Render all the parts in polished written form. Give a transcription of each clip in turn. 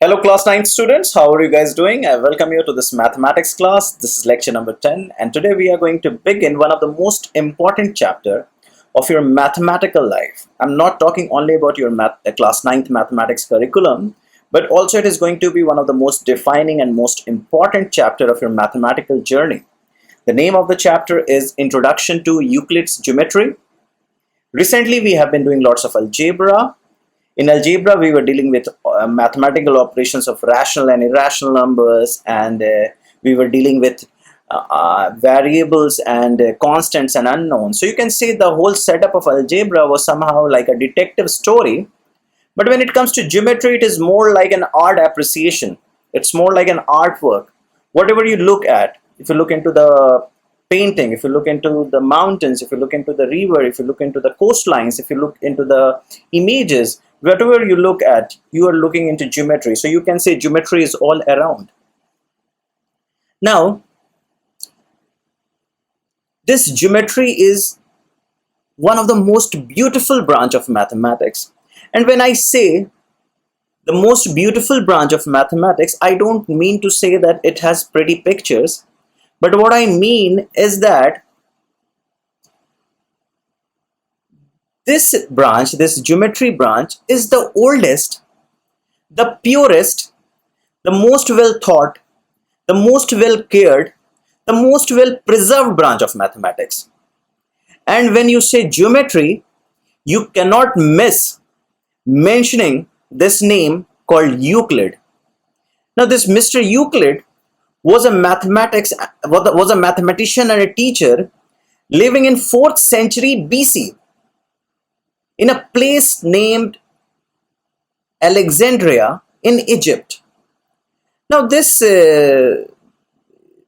Hello class 9 students, how are you guys doing? I welcome you to this mathematics class. This is lecture number 10 and today we are going to begin one of the most important chapter of your mathematical life. I'm not talking only about your class 9th mathematics curriculum, but also it is going to be one of the most defining and most important chapter of your mathematical journey. The name of the chapter is Introduction to Euclid's Geometry. Recently we have been doing lots of algebra. In algebra, we were dealing with mathematical operations of rational and irrational numbers, and we were dealing with variables and constants and unknowns. So you can say the whole setup of algebra was somehow like a detective story. But when it comes to geometry, it is more like an art appreciation. It's more like an artwork. Whatever you look at, if you look into the painting, if you look into the mountains, if you look into the river, if you look into the coastlines, if you look into the images, whatever you look at, you are looking into geometry. So you can say geometry is all around. Now, this geometry is one of the most beautiful branch of mathematics. And when I say the most beautiful branch of mathematics, I don't mean to say that it has pretty pictures. But what I mean is that this branch, this geometry branch, is the oldest, the purest, the most well thought, the most well cared, the most well preserved branch of mathematics. And when you say geometry, you cannot miss mentioning this name called Euclid. Now this Mr. Euclid was a mathematician and a teacher living in 4th century BC in a place named Alexandria in Egypt. Now this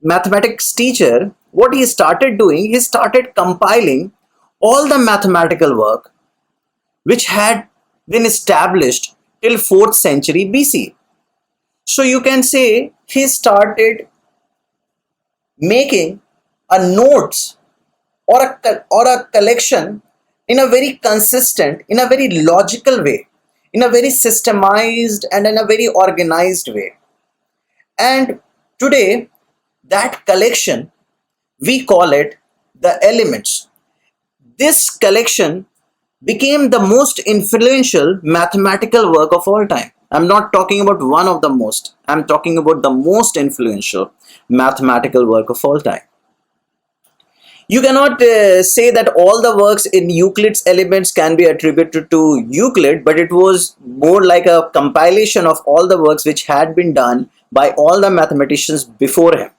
mathematics teacher, what he started doing, he started compiling all the mathematical work which had been established till 4th century BC. So you can say he started making a notes or a collection in a very consistent, in a very logical way, in a very systemized and in a very organized way. And today, that collection, we call it the elements. This collection became the most influential mathematical work of all time. I'm not talking about one of the most, I'm talking about the most influential mathematical work of all time. You cannot say that all the works in Euclid's Elements can be attributed to Euclid, but it was more like a compilation of all the works which had been done by all the mathematicians before him.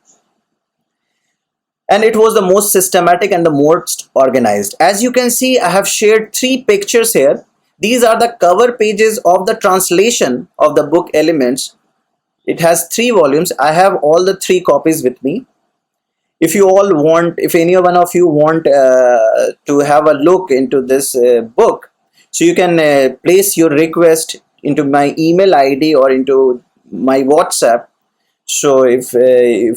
And it was the most systematic and the most organized. As you can see, I have shared 3 pictures here. These are the cover pages of the translation of the book Elements. It has 3 volumes. I have all the 3 copies with me. If you all want, if any one of you want to have a look into this book, so you can place your request into my email ID or into my WhatsApp. So if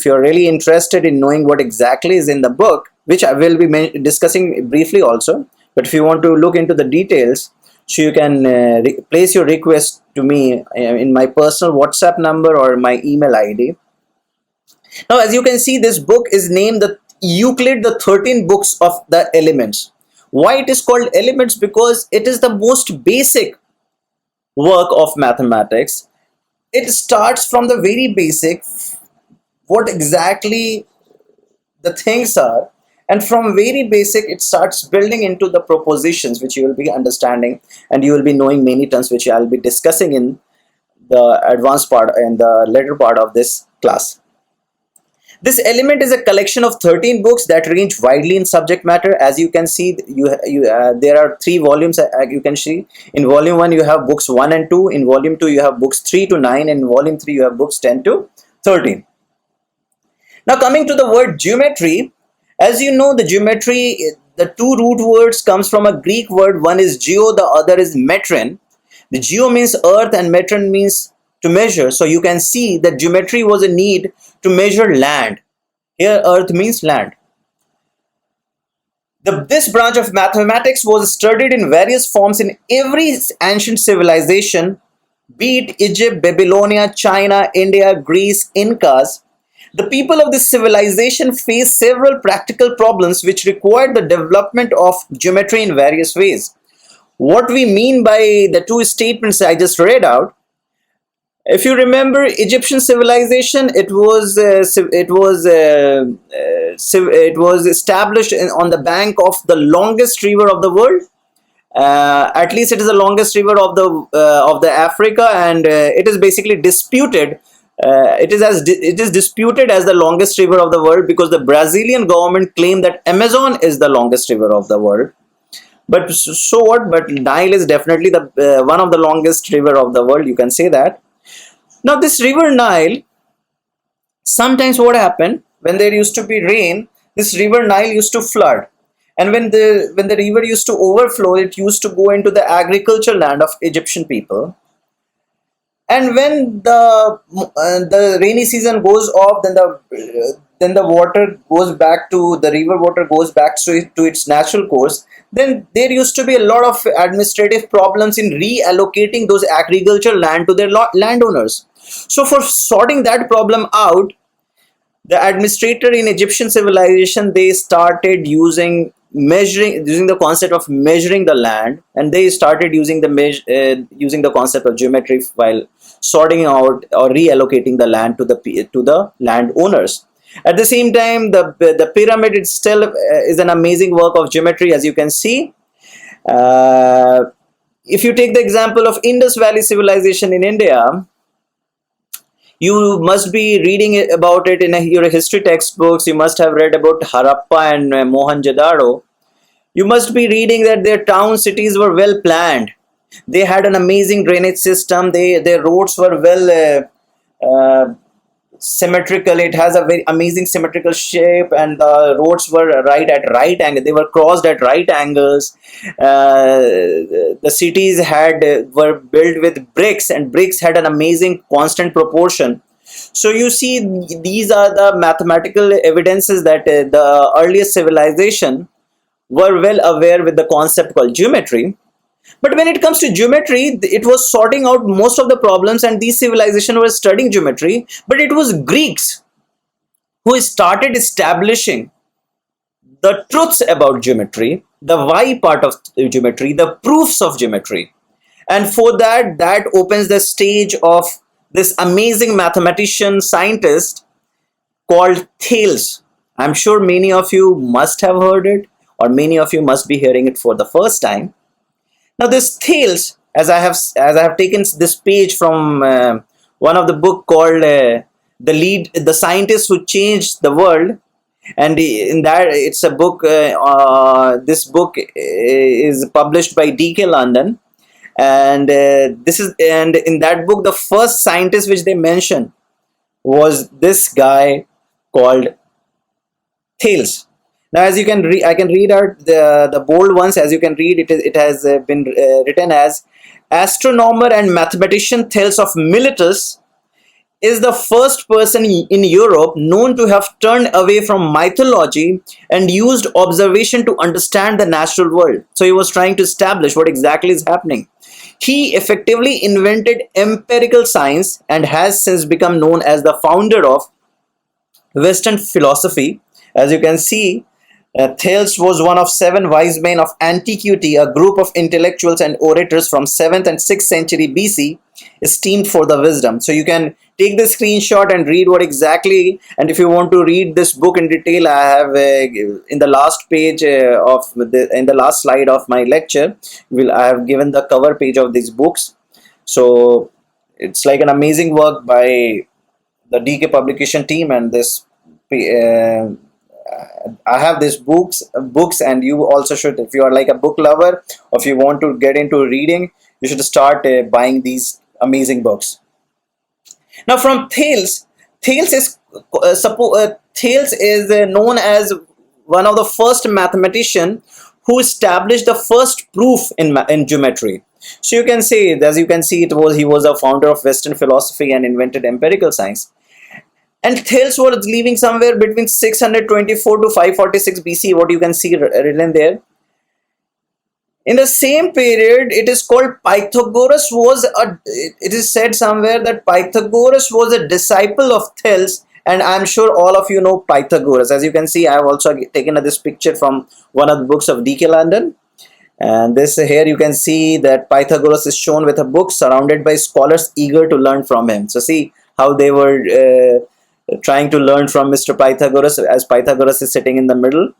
you're really interested in knowing what exactly is in the book, which I will be discussing briefly also, but if you want to look into the details, so you can place your request to me in my personal WhatsApp number or my email ID. Now, as you can see, this book is named the Euclid, the 13 books of the elements. Why it is called elements? Because it is the most basic work of mathematics. It starts from the very basic, what exactly the things are, and from very basic it starts building into the propositions which you will be understanding, and you will be knowing many terms which I will be discussing in the advanced part and the later part of this class. This element is a collection of 13 books that range widely in subject matter. As you can see, there are 3 volumes. You can see in volume 1 you have books 1 and 2. In volume 2 you have books 3 to 9. In volume 3 you have books 10 to 13. Now coming to the word geometry, as you know, the geometry, the 2 root words comes from a Greek word. One is geo, the other is metron. The geo means earth and metron means to measure. So you can see that geometry was a need to measure land. Here earth means land. This branch of mathematics was studied in various forms in every ancient civilization Be it Egypt, Babylonia, China, India, Greece, Incas, the people of this civilization faced several practical problems which required the development of geometry in various ways. What we mean by the two statements I just read out, if you remember Egyptian civilization, it was established on the bank of the longest river of the world. At least it is the longest river of the Africa, and it is basically disputed. It is disputed as the longest river of the world because the Brazilian government claimed that Amazon is the longest river of the world. But so what? But Nile is definitely the one of the longest river of the world. You can say that. Now this river Nile, sometimes what happened when there used to be rain, this river Nile used to flood, and when the river used to overflow, it used to go into the agricultural land of Egyptian people. And when the rainy season goes off, then the water goes back to the river water goes back to its natural course. Then there used to be a lot of administrative problems in reallocating those agricultural land to their landowners. So for sorting that problem out, the administrator in Egyptian civilization, they started using the concept of measuring the land, and they started using the concept of geometry while sorting out or reallocating the land to the landowners. At the same time, the pyramid itself is an amazing work of geometry, as you can see. uh, if you take the example of Indus Valley civilization in India, you must be reading about it in your history textbooks. You must have read about Harappa and Mohenjo-daro. You must be reading that their town cities were well planned. They had an amazing drainage system. Their roads were well symmetrical. It has a very amazing symmetrical shape, and the roads were right angle. They were crossed at right angles. The cities were built with bricks, and bricks had an amazing constant proportion. So you see, these are the mathematical evidences that the earliest civilization were well aware with the concept called geometry. But when it comes to geometry, it was sorting out most of the problems, and these civilizations were studying geometry. But it was Greeks who started establishing the truths about geometry, the why part of geometry, the proofs of geometry. And for that opens the stage of this amazing mathematician scientist called Thales. I'm sure many of you must have heard it, or many of you must be hearing it for the first time. Now this Thales, as I have taken this page from one of the book called the scientist who changed the world, and in that it's a book. This book is published by DK London, and and in that book the first scientist which they mention was this guy called Thales. Now, as you can read, I can read out the bold ones. As you can read, it has been written as astronomer and mathematician Thales of Miletus is the first person in Europe known to have turned away from mythology and used observation to understand the natural world. So he was trying to establish what exactly is happening. He effectively invented empirical science and has since become known as the founder of Western philosophy. As you can see, Thales was one of seven wise men of antiquity, a group of intellectuals and orators from 7th and 6th century BC, esteemed for the wisdom. So you can take the screenshot and read what exactly. And if you want to read this book in detail, I have in the last page in the last slide of my lecture, I have given the cover page of these books. So it's like an amazing work by the DK publication team, and this. I have these books, and you also should. If you are like a book lover, or if you want to get into reading, you should start buying these amazing books. Now, from Thales is known as one of the first mathematician who established the first proof in geometry. So you can say, as you can see, he was a founder of Western philosophy and invented empirical science. And Thales was living somewhere between 624 to 546 BC, what you can see written there. In the same period, it is called Pythagoras was a. It is said somewhere that Pythagoras was a disciple of Thales, and I'm sure all of you know Pythagoras. As you can see, I have also taken this picture from one of the books of D.K. London, and this here you can see that Pythagoras is shown with a book surrounded by scholars eager to learn from him. So see how they were trying to learn from Mr. Pythagoras, as Pythagoras is sitting in the middle.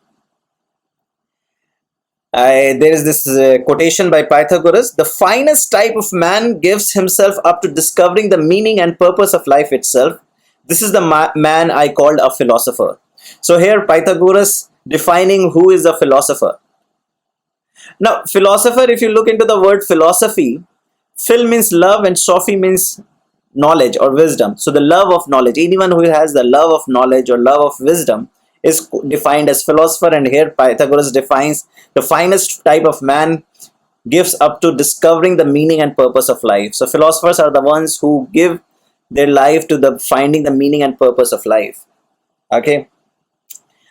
There is this quotation by Pythagoras: the finest type of man gives himself up to discovering the meaning and purpose of life itself. This is the man I called a philosopher. So here Pythagoras defining who is a philosopher. Now, philosopher, if you look into the word philosophy, phil means love and sophy means knowledge or wisdom. So the love of knowledge, anyone who has the love of knowledge or love of wisdom is defined as philosopher. And here Pythagoras defines the finest type of man gives up to discovering the meaning and purpose of life. So philosophers are the ones who give their life to the finding the meaning and purpose of life. Okay.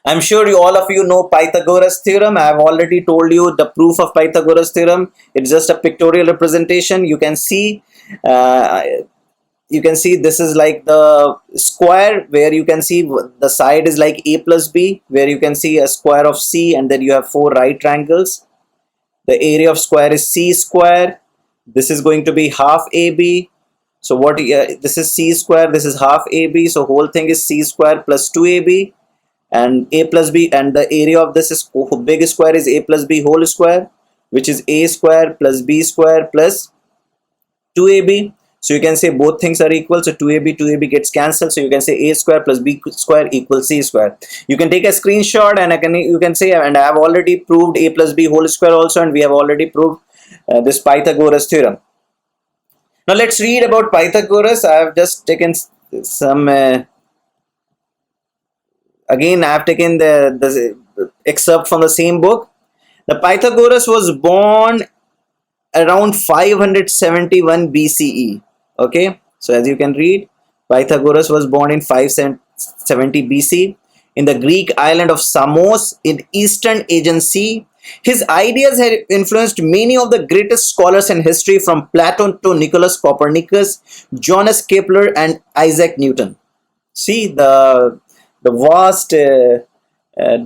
I'm sure all of you know Pythagoras theorem. I have already told you the proof of Pythagoras theorem. It's just a pictorial representation. Uh, you can see this is like the square where you can see the side is like a plus b, where you can see a square of c, and then you have four right triangles. The area of square is c square. This is going to be half ab. So what this is c square, this is half ab, so whole thing is c square plus 2ab, and a plus b, and the area of this is big square is a plus b whole square, which is a square plus b square plus 2ab. So you can say both things are equal, so 2ab gets cancelled, so you can say a square plus b square equals c square. You can take a screenshot, and you can say, and I have already proved a plus b whole square also, and we have already proved this Pythagoras theorem. Now let's read about Pythagoras. I have just taken some again I have taken the excerpt from the same book. The Pythagoras was born around 571 BCE. Okay, so as you can read, Pythagoras was born in 570 BC in the Greek island of Samos in Eastern Aegean Sea. His ideas had influenced many of the greatest scholars in history, from Plato to Nicholas Copernicus, Johannes Kepler, and Isaac Newton. See the vast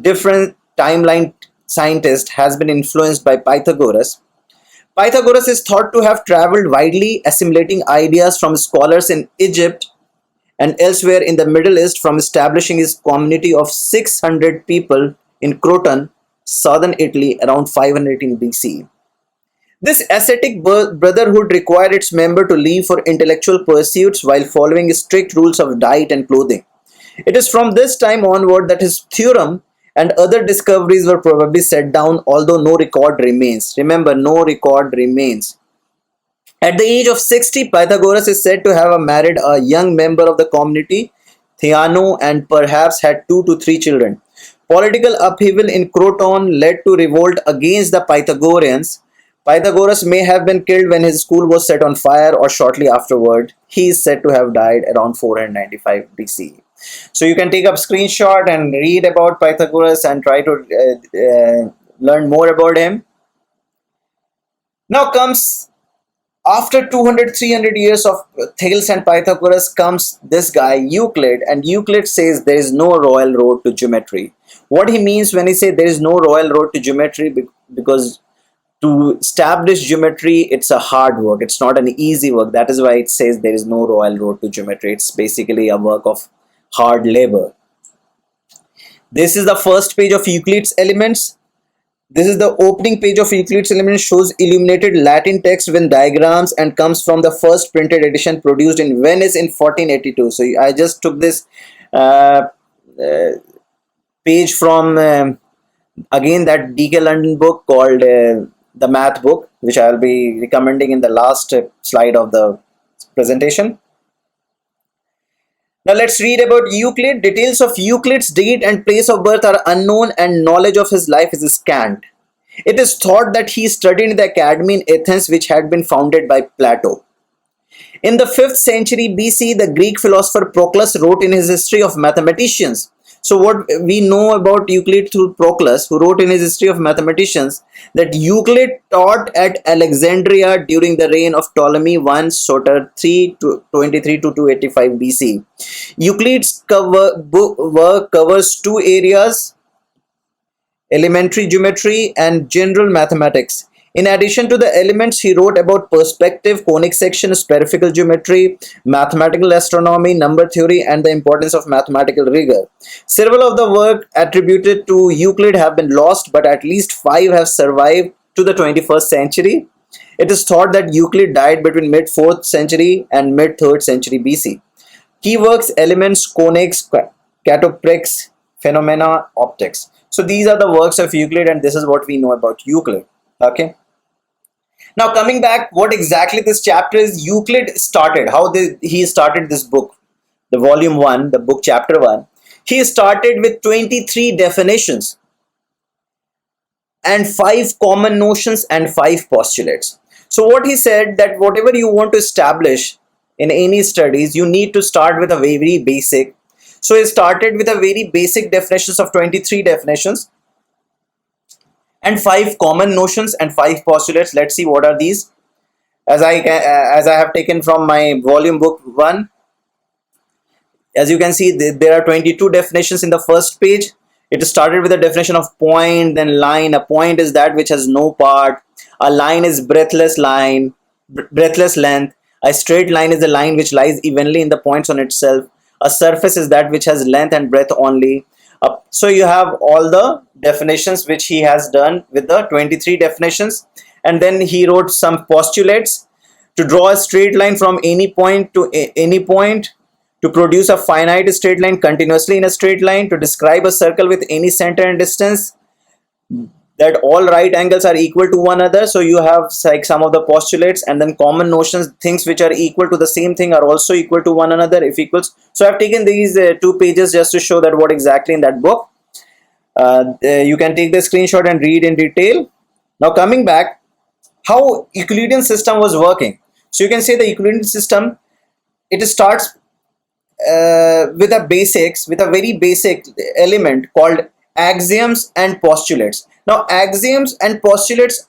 different timeline scientist has been influenced by Pythagoras. Pythagoras is thought to have traveled widely, assimilating ideas from scholars in Egypt and elsewhere in the Middle East, from establishing his community of 600 people in Croton, southern Italy, around 518 BC. This ascetic brotherhood required its member to leave for intellectual pursuits while following strict rules of diet and clothing. It is from this time onward that his theorem and other discoveries were probably set down, although no record remains. Remember, no record remains. At the age of 60, Pythagoras is said to have married a young member of the community, Theano, and perhaps had 2 to 3 children. Political upheaval in Croton led to revolt against the Pythagoreans. Pythagoras may have been killed when his school was set on fire or shortly afterward. He is said to have died around 495 BC. So you can take up screenshot and read about Pythagoras and try to learn more about him. Now comes, after 200-300 years of Thales and Pythagoras, comes this guy Euclid, and Euclid says there is no royal road to geometry. What he means when he says there is no royal road to geometry, because to establish geometry, it's a hard work, it's not an easy work. That is why it says there is no royal road to geometry. It's basically a work of hard labor. This is the first page of Euclid's Elements. This is the opening page of Euclid's Elements, shows illuminated Latin text with diagrams, and comes from the first printed edition produced in Venice in 1482. So I just took this page from again that D.K. London book called the Math Book, which I will be recommending in the last slide of the presentation. Now let's read about Euclid. Details of Euclid's date and place of birth are unknown, and knowledge of his life is scant. It is thought that he studied in the academy in Athens, which had been founded by Plato. In the 5th century BC, the Greek philosopher Proclus wrote in his History of Mathematicians, So what we know about Euclid through Proclus, who wrote in his History of Mathematicians that Euclid taught at Alexandria during the reign of Ptolemy I Soter 323 to 285 BC. Euclid's work covers two areas: elementary geometry and general mathematics. In addition to the elements, he wrote about perspective, conic section, spherical geometry, mathematical astronomy, number theory, and the importance of mathematical rigor. Several of the work attributed to Euclid have been lost, but at least five have survived to the 21st century. It is thought that Euclid died between mid 4th century and mid 3rd century BC. Key works: Elements, Conics, Catoptrics, Phenomena, Optics. So these are the works of Euclid, and this is what we know about Euclid. Okay. Now coming back, what exactly this chapter is, Euclid started, he started this book, the volume 1, the book chapter 1. He started with 23 definitions and 5 common notions and 5 postulates. So what he said, that whatever you want to establish in any studies, you need to start with a very basic. So he started with a very basic definitions of 23 definitions and 5 common notions and 5 postulates. Let's see what are these. As I have taken from my volume book 1, as you can see, there are 22 definitions in the first page. It started with a definition of point, then line. A point is that which has no part. A line is breathless length. A straight line is a line which lies evenly in the points on itself. A surface is that which has length and breadth only. So you have all the definitions which he has done with the 23 definitions, and then he wrote some postulates: to draw a straight line from any point to any point, to produce a finite straight line continuously in a straight line, to describe a circle with any center and distance, that all right angles are equal to one another. So you have like some of the postulates, and then common notions, things which are equal to the same thing are also equal to one another if equals. So I've taken these 2 pages just to show that what exactly in that book. You can take the screenshot and read in detail. Now coming back, how Euclidean system was working. So you can say the Euclidean system, it starts with a very basic element called axioms and postulates. Now axioms and postulates,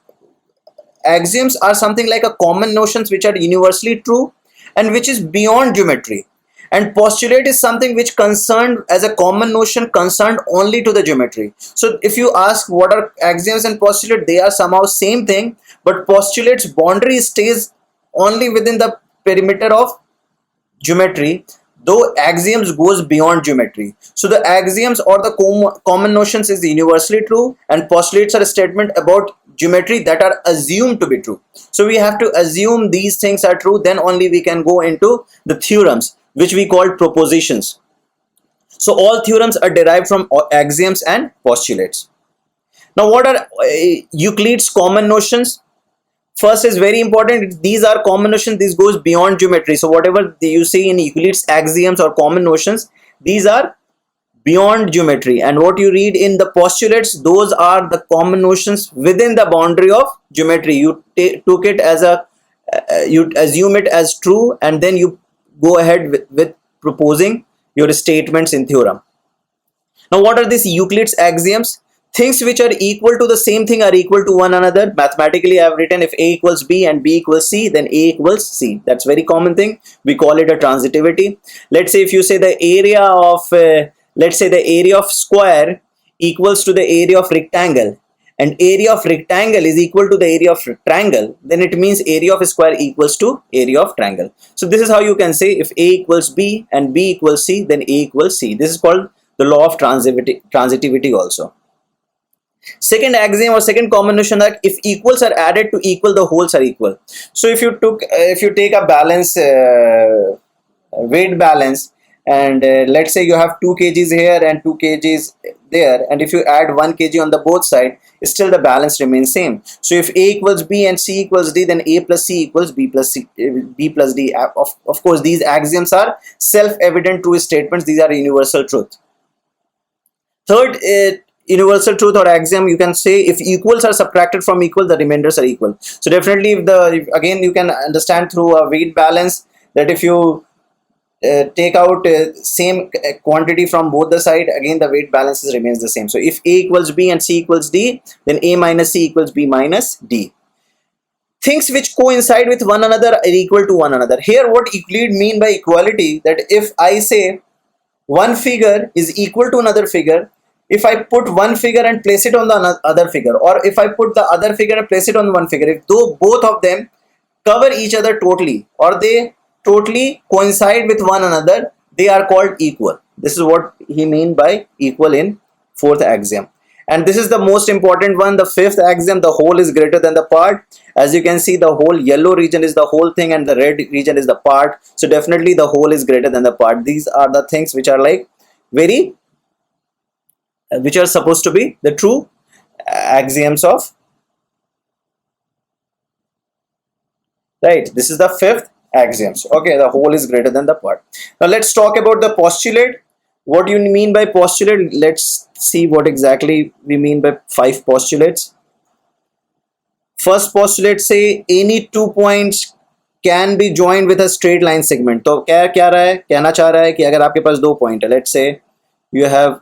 axioms are something like a common notions which are universally true and which is beyond geometry, and postulate is something which concerned as a common notion concerned only to the geometry. So if you ask what are axioms and postulate, they are somehow same thing, but postulates boundary stays only within the perimeter of geometry, though axioms goes beyond geometry. So the axioms or the common notions is universally true, and postulates are a statement about geometry that are assumed to be true. So we have to assume these things are true, then only we can go into the theorems, which we call propositions. So all theorems are derived from axioms and postulates. Now what are Euclid's common notions? First is very important, these are common notions, this goes beyond geometry. So whatever you see in Euclid's axioms or common notions, these are beyond geometry, and what you read in the postulates, those are the common notions within the boundary of geometry. You took it as a you assume it as true, and then you go ahead with proposing your statements in theorem. Now what are these Euclid's axioms? Things which are equal to the same thing are equal to one another. Mathematically I have written, if A equals B and B equals C, then A equals C. That's very common thing. We call it a transitivity. Let's say if you say the area of let's say the area of square equals to the area of rectangle, and area of rectangle is equal to the area of triangle, then it means area of square equals to area of triangle. So this is how you can say, if A equals B and B equals C, then A equals C. This is called the law of transitivity also. Second axiom or second common notion, that if equals are added to equal, the wholes are equal. So if you take a balance, weight balance, and let's say you have 2 kgs here and 2 kgs there, and if you add 1 kg on the both side, still the balance remains same. So if A equals B and C equals D, then A plus C equals B plus D. Of course these axioms are self-evident true statements, these are universal truth. Third universal truth or axiom, you can say, if equals are subtracted from equal, the remainders are equal. So definitely again you can understand through a weight balance that if you take out same quantity from both the side, again the weight balances remains the same. So if A equals B and C equals D, then A minus C equals B minus D. Things which coincide with one another are equal to one another. Here what Euclid mean by equality, that if I say one figure is equal to another figure, if I put one figure and place it on the other figure, or if I put the other figure and place it on one figure, if though both of them cover each other totally, or they totally coincide with one another, they are called equal. This is what he mean by equal in fourth axiom. And this is the most important one, the fifth axiom, the whole is greater than the part. As you can see, the whole yellow region is the whole thing and the red region is the part. So definitely the whole is greater than the part. These are the things which are like very, which are supposed to be the true axioms of, right? This is the fifth axioms. Okay, the whole is greater than the part. Now let's talk about the postulate. What do you mean by postulate? Let's see what exactly we mean by five postulates. First postulate say any 2 points can be joined with a straight line segment. तो क्या रहा है, कहना चाह रहा है कि अगर आपके पास 2 पॉइंट है, let's say you have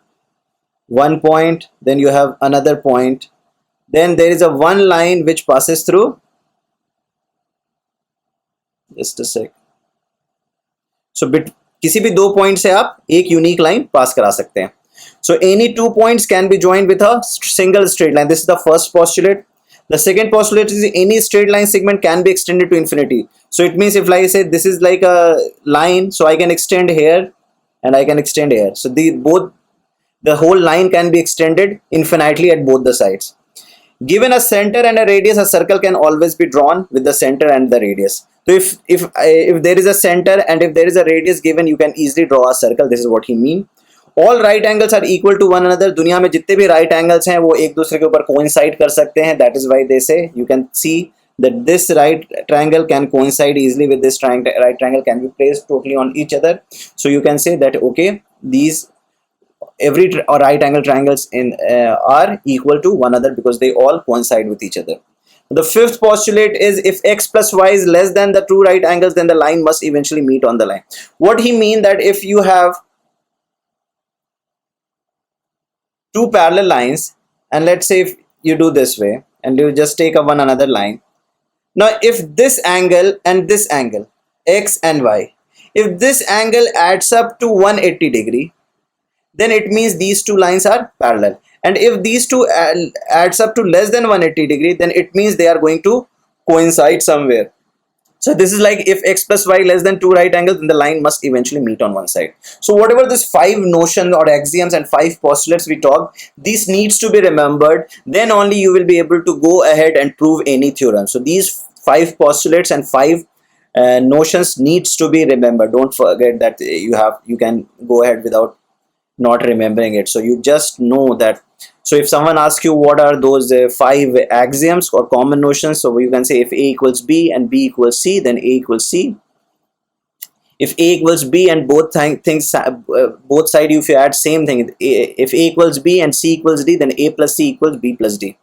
one point, then you have another point, then there is a one line which passes through, just a sec. So किसी भी 2 पॉइंट से आप एक यूनिक लाइन पास करा सकते हैं. So any 2 points can be joined with a single straight line. This is the first postulate. The second postulate is any straight line segment can be extended to infinity. So it means if, like I said, this is like a line, so I can extend here and I can extend here. So the whole line can be extended infinitely at both the sides. Given a center and a radius, a circle can always be drawn with the center and the radius. So if there is a center and if there is a radius given, you can easily draw a circle. This is what he mean. All right angles are equal to one another. दुनिया में जितने भी right angles हैं वो एक दूसरे के ऊपर coincide कर सकते हैं. That is why they say, you can see that this right triangle can coincide easily with this right triangle, can be placed totally on each other. So you can say that okay, these every right angle triangles in are equal to one another because they all coincide with each other. The fifth postulate is if x plus y is less than the two right angles, then the line must eventually meet on the line. What he mean that if you have two parallel lines, and let's say if you do this way and you just take one another line. Now if this angle and this angle, x and y, if this angle adds up to 180 degree, then it means these two lines are parallel. And if these two adds up to less than 180 degree, then it means they are going to coincide somewhere. So this is like if x plus y less than two right angles, then the line must eventually meet on one side. So whatever this five notions or axioms and five postulates we talk, this needs to be remembered. Then only you will be able to go ahead and prove any theorem. So these five postulates and five notions needs to be remembered. Don't forget that you can go ahead without not remembering it. So you just know that. So if someone asks you what are those five axioms or common notions, so you can say if A equals B and B equals C, then A equals C. If A equals B and both things both sides if you add same thing, if A equals B and C equals D, then A plus C equals B plus D.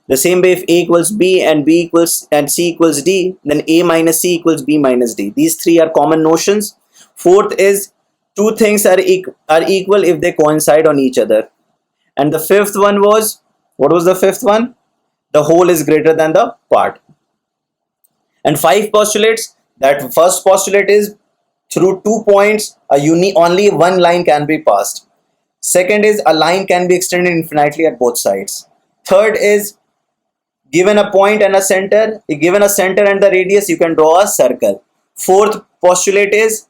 The same way if A equals B and B equals and C equals D, then A minus C equals B minus D. These three are common notions. Fourth is two things are equal if they coincide on each other. And the fifth one was, what was the fifth one? The whole is greater than the part. And five postulates. That first postulate is through 2 points, only one line can be passed. Second is a line can be extended infinitely at both sides. Third is given a point and a center, given a center and the radius, you can draw a circle. Fourth postulate is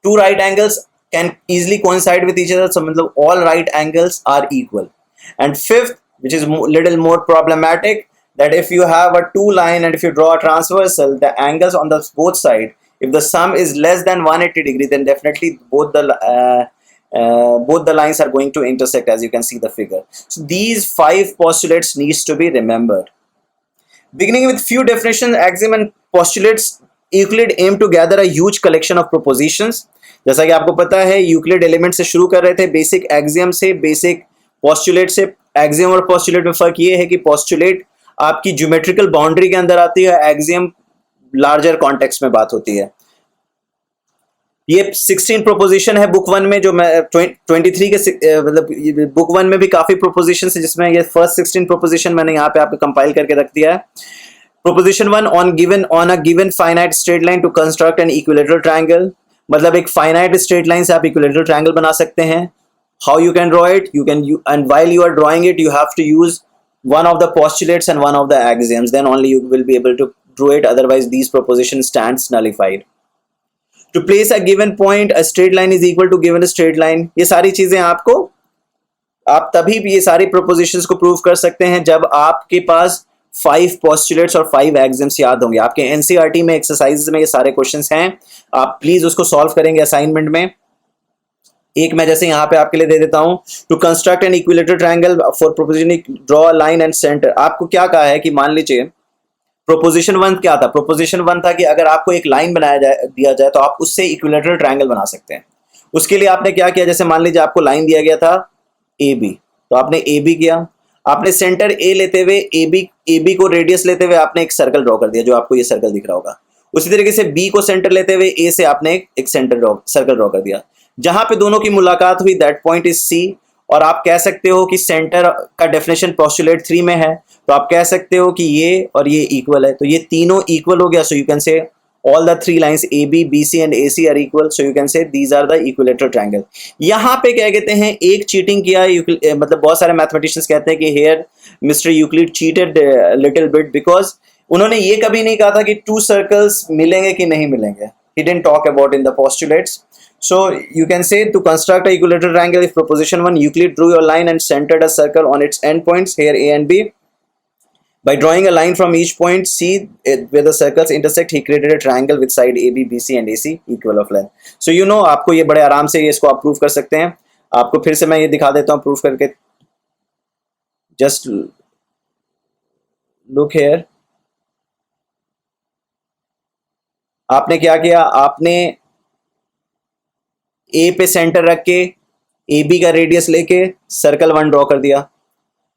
two right angles can easily coincide with each other, so all right angles are equal. And fifth, which is little more problematic, that if you have a two line and if you draw a transversal, the angles on the both sides, if the sum is less than 180 degree, then definitely both the lines are going to intersect, as you can see the figure. So these five postulates needs to be remembered. Beginning with few definitions, axiom and postulates, Euclid aim to gather a huge collection of propositions. जैसा कि आपको पता है Euclid element से शुरू कर रहे थे, बेसिक एक्सियम से, बेसिक पोस्टुलेट से. एक्सियम और पोस्टुलेट में फर्क ये है कि पोस्टुलेट आपकी ज्योमेट्रिकल बाउंड्री के अंदर आती है, एक्सियम लार्जर कॉन्टेक्स्ट में बात होती है. ये 16 प्रोपोजिशन है बुक 1 में, जो मैं 23 के मतलब बुक 1 में भी काफी प्रोपोजिशन है, जिसमें ये फर्स्ट 16 प्रोपोजिशन मैंने यहाँ पे आपको कंपाइल करके रख दिया है। Proposition 1, on a given finite straight line to construct an equilateral triangle, मतलब एक फाइनाइट स्ट्रेट लाइन से आप इक्विलेटरल ट्रायंगल बना सकते हैं। How you can draw it, and while you are drawing it you have to use one of the postulates and one of the axioms, then only you will be able to draw it, otherwise these proposition stands nullified. To place a given point a straight line is equal to given a straight line, ये सारी चीजें आपको, आप तभी भी ये सारी propositions को prove कर सकते हैं जब आपके पास 5 postulates और 5 axioms याद होंगे। आपके NCERT में exercises में ये सारे questions हैं, आप प्लीज उसको solve करेंगे assignment में। एक मैं जैसे यहाँ पे आपके लिए दे देता हूँ, to construct an equilateral triangle for proposition draw a line and centre. आपको क्या कहा है कि मान लीजिए प्रोपोजिशन 1 क्या था, प्रोपोजिशन 1 था कि अगर आपको एक लाइन दिया जाए तो आप उससे इक्विलेटरल ट्रायंगल बना सकते हैं। उसके लिए आपने क्या किया, जैसे मान लीजिए आपको लाइन दिया गया था ए बी, तो आपने ए बी किया, आपने सेंटर ए लेते हुए ए बी को रेडियस लेते हुए आपने एक सर्कल ड्रॉ कर दिया, जो आपको ये सर्कल दिख रहा होगा। उसी तरीके से बी को सेंटर लेते हुए ए से आपने एक सर्कल ड्रॉ कर दिया। जहां पे दोनों की मुलाकात हुई दैट पॉइंट इज सी, और आप कह सकते हो कि सेंटर का डेफिनेशन पोस्टुलेट 3 में है, तो आप कह सकते हो कि ये और ये इक्वल है, तो ये तीनों इक्वल हो गया। So you can say all the 3 lines A B B C and A C are equal, so you can say these are the equilateral triangle. यहाँ पे क्या कहते हैं, एक चीटिंग किया, मतलब बहुत सारे मैथमेटिशियंस कहते हैं कि here mister Euclid cheated little bit, because उन्होंने ये कभी नहीं कहा था कि 2 सर्कल्स मिलेंगे कि नहीं मिलेंगे। He didn't talk about in the postulates. So you can say to construct a equilateral triangle, if proposition 1, Euclid drew your line and centered a circle on its endpoints here A and B. By drawing a line from each point C where the circles intersect, he created a triangle with side AB, BC and AC equal of length. So you know, आपको ये बड़े आराम से इसको आप prove कर सकते हैं। आपको फिर से मैं ये दिखा देता हूँ प्रूव करके। Just look here. आपने क्या किया, आपने ए पे सेंटर रख के ए बी का रेडियस लेके सर्कल 1 ड्रॉ कर दिया।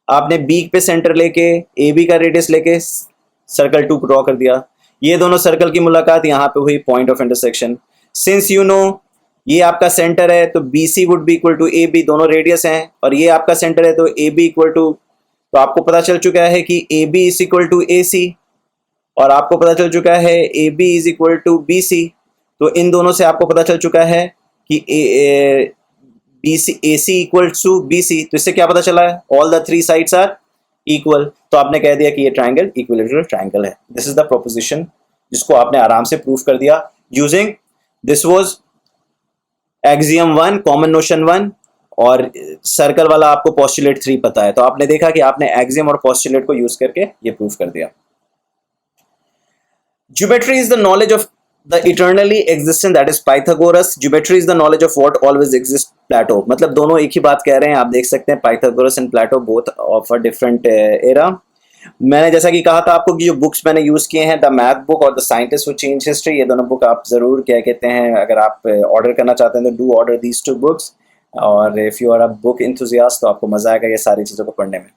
आपने बी पे सेंटर लेके ए बी का रेडियस लेके सर्कल 2 ड्रॉ कर दिया। ये दोनों सर्कल की मुलाकात यहाँ पे हुई point of intersection. Since you know ये आपका सेंटर है, तो B C would be equal to A B, दोनों रेडियस हैं, और ये आपका सेंटर है तो ए बी इक्वल टू, तो आपको पता चल चुका है कि A B is equal to A C, और आपको पता चल चुका है A B is equal to B C. तो इन दोनों से आपको पता चल चुका है कि B C A C equal to B C, तो इससे क्या पता चला है, all the 3 sides are equal. तो आपने कह दिया कि ये ट्रायंगल इक्विलेटरल ट्रायंगल है। दिस इज द प्रोपोजिशन जिसको आपने आराम से प्रूफ कर दिया using, this was axiom 1, common notion 1, और सर्कल वाला आपको पोस्टुलेट 3 पता है। तो आपने देखा कि आपने एक्सियम और पोस्टुलेट को यूज करके ये प्रूफ कर दिया। Geometry is the knowledge of the eternally existent, that is Pythagoras. Geometry is the knowledge of what always exists, Plato. मतलब दोनों एक ही बात कह रहे हैं, आप देख सकते हैं Pythagoras and Plato both of a different era. मैंने जैसा कि कहा था आपको कि जो बुक्स मैंने यूज किए हैं, द मैथ बुक और the scientist who change history, ये दोनों बुक आप जरूर क्या कहते हैं, अगर आप ऑर्डर करना चाहते हैं तो डू ऑर्डर दीज 2 बुक्स। और if you are a book enthusiast तो आपको मजा आएगा ये सारी चीज़ों को पढ़ने में।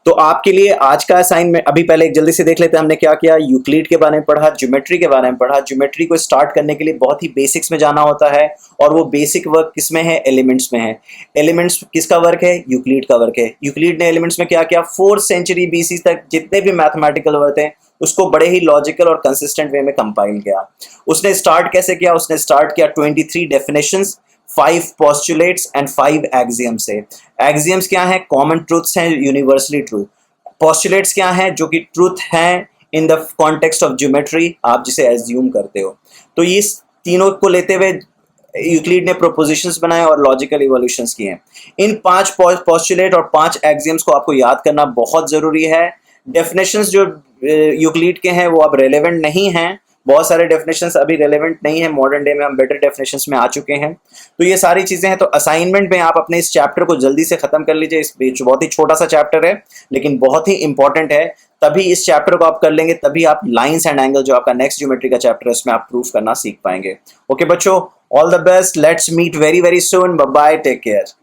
तो आपके लिए आज का असाइनमेंट, अभी पहले एक जल्दी से देख लेते हैं हमने क्या किया। यूक्लिड के बारे में पढ़ा, ज्योमेट्री के बारे में पढ़ा। ज्योमेट्री को स्टार्ट करने के लिए बहुत ही बेसिक्स में जाना होता है, और वो बेसिक वर्क किसमें है, एलिमेंट्स में है। एलिमेंट्स किसका वर्क है, यूक्लिड का वर्क है। यूक्लिड ने एलिमेंट्स में क्या किया, 4th सेंचुरी BC तक जितने भी मैथमेटिकल वर्क हैं उसको बड़े ही लॉजिकल और कंसिस्टेंट वे में कंपाइल किया। उसने स्टार्ट कैसे किया, उसने स्टार्ट किया 23 डेफिनेशंस, 5 postulates and 5 axioms से। Axioms क्या है, कॉमन ट्रूथ्स हैं, यूनिवर्सली ट्रू। postulates क्या है, जो कि ट्रूथ हैं in the context of geometry, आप जिसे एज्यूम करते हो। तो ये तीनों को लेते हुए यूक्लिड ने प्रोपोजिशंस बनाए और लॉजिकल इवोल्यूशंस किए हैं। इन 5 postulate और 5 axioms को आपको याद करना बहुत ज़रूरी है। डेफिनेशंस जो यूक्लिड के हैं वो अब रेलेवेंट नहीं हैं, बहुत सारे डेफिनेशंस अभी रेलेवेंट नहीं है, मॉडर्न डे में हम बेटर डेफिनेशंस में आ चुके हैं। तो ये सारी चीज़ें हैं। तो असाइनमेंट में आप अपने इस चैप्टर को जल्दी से ख़त्म कर लीजिए। इस बहुत ही छोटा सा चैप्टर है लेकिन बहुत ही इंपॉर्टेंट है, तभी इस चैप्टर को आप कर लेंगे, तभी आप लाइन्स एंड एंगल जो आपका नेक्स्ट ज्योमेट्री का चैप्टर है उसमें आप प्रूफ करना सीख पाएंगे। ओके बच्चों, all the best, let's meet very very soon, bye bye, take care.